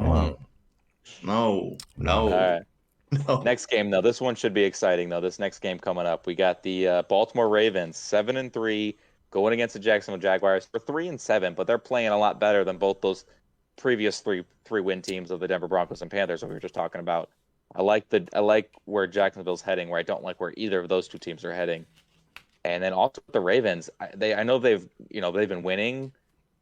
No, All no, right. no. Next game, though. This one should be exciting, though. This next game coming up, we got the Baltimore Ravens, 7-3, going against the Jacksonville Jaguars for 3-7, but they're playing a lot better than both those previous three win teams of the Denver Broncos and Panthers that we were just talking about. I like where Jacksonville's heading, where I don't like where either of those two teams are heading. And then also the Ravens, I know they've been winning,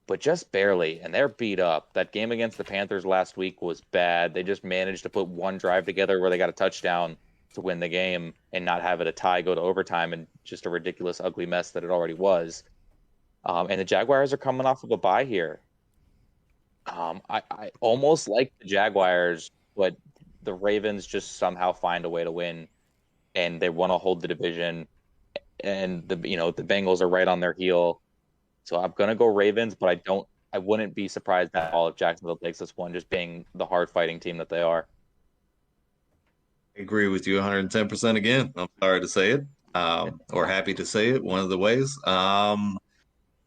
but just barely, and they're beat up. That game against the Panthers last week was bad. They just managed to put one drive together where they got a touchdown to win the game and not have it a tie go to overtime and just a ridiculous, ugly mess that it already was. And the Jaguars are coming off of a bye here. I almost like the Jaguars, but the Ravens just somehow find a way to win, and they want to hold the division. And the Bengals are right on their heel. So I'm gonna go Ravens, but I wouldn't be surprised at all if Jacksonville takes this one, just being the hard fighting team that they are. I agree with you 110% again. I'm sorry to say it, or happy to say it, one of the ways.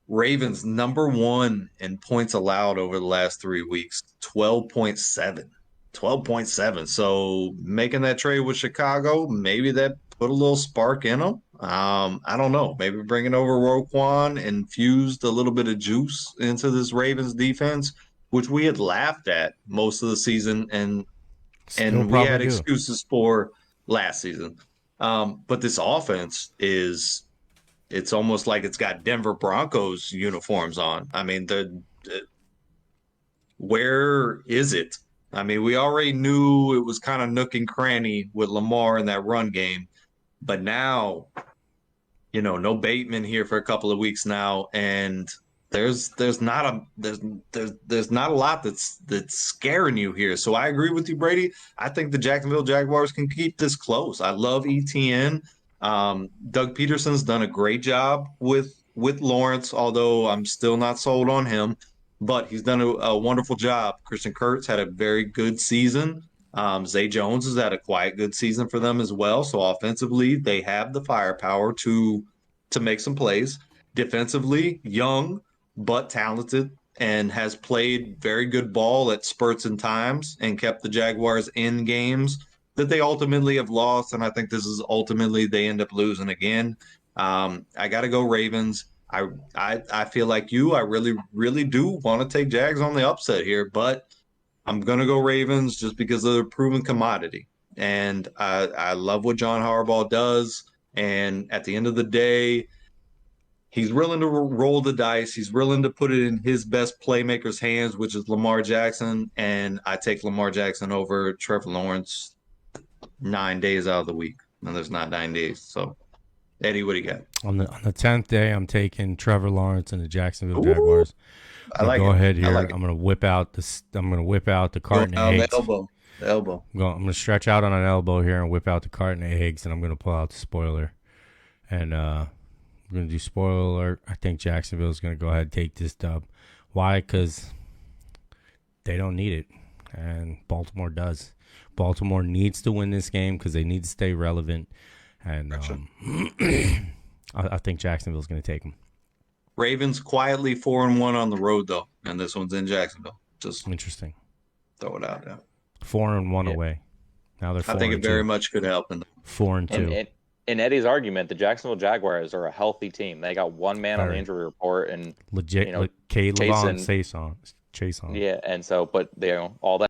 Ravens number one in points allowed over the last 3 weeks, 12.7. 12.7. So making that trade with Chicago, maybe that put a little spark in them. I don't know. Maybe bringing over Roquan infused a little bit of juice into this Ravens defense, which we had laughed at most of the season, and Still we probably had do. excuses for last season. But this offense it's almost like it's got Denver Broncos uniforms on. I mean, where is it? I mean, we already knew it was kind of nook and cranny with Lamar in that run game, but now, no Bateman here for a couple of weeks now, and there's not a lot that's scaring you here. So I agree with you, Brady. I think the Jacksonville Jaguars can keep this close. I love ETN. Doug Peterson's done a great job with Lawrence, although I'm still not sold on him. But he's done a wonderful job. Christian Kurtz had a very good season. Zay Jones has had a quiet good season for them as well. So offensively, they have the firepower to make some plays. Defensively, young but talented and has played very good ball at spurts and times and kept the Jaguars in games that they ultimately have lost. And I think this is ultimately they end up losing again. I got to go Ravens. I feel like you. I really, really do want to take Jags on the upset here, but I'm going to go Ravens just because of the proven commodity. And I love what John Harbaugh does. And at the end of the day, he's willing to roll the dice. He's willing to put it in his best playmaker's hands, which is Lamar Jackson. And I take Lamar Jackson over Trevor Lawrence 9 days out of the week. And there's not 9 days. So, Eddie, what do you got? On the 10th day, I'm taking Trevor Lawrence and the Jacksonville Jaguars. I like go it. ahead here. I like it. I'm gonna whip out the Go carton of down the eggs. elbow. The elbow. I'm gonna stretch out on an elbow here and whip out the carton of eggs, and I'm gonna pull out the spoiler. And I'm gonna do spoiler alert. I think Jacksonville is gonna go ahead and take this dub. Why? Because they don't need it, and Baltimore does. Baltimore needs to win this game because they need to stay relevant. And Gotcha. I think Jacksonville's going to take them. Ravens quietly 4-1 on the road though, and this one's in Jacksonville. Just Interesting. throw it out there. 4-1 Yeah. away. Now they're 4-2. I think it very much could help. 4-2. And in Eddie's argument, the Jacksonville Jaguars are a healthy team. They got one man on the Very. injury report, and Legit. you know, Caleb Jason- Chase on. yeah, and so, but all that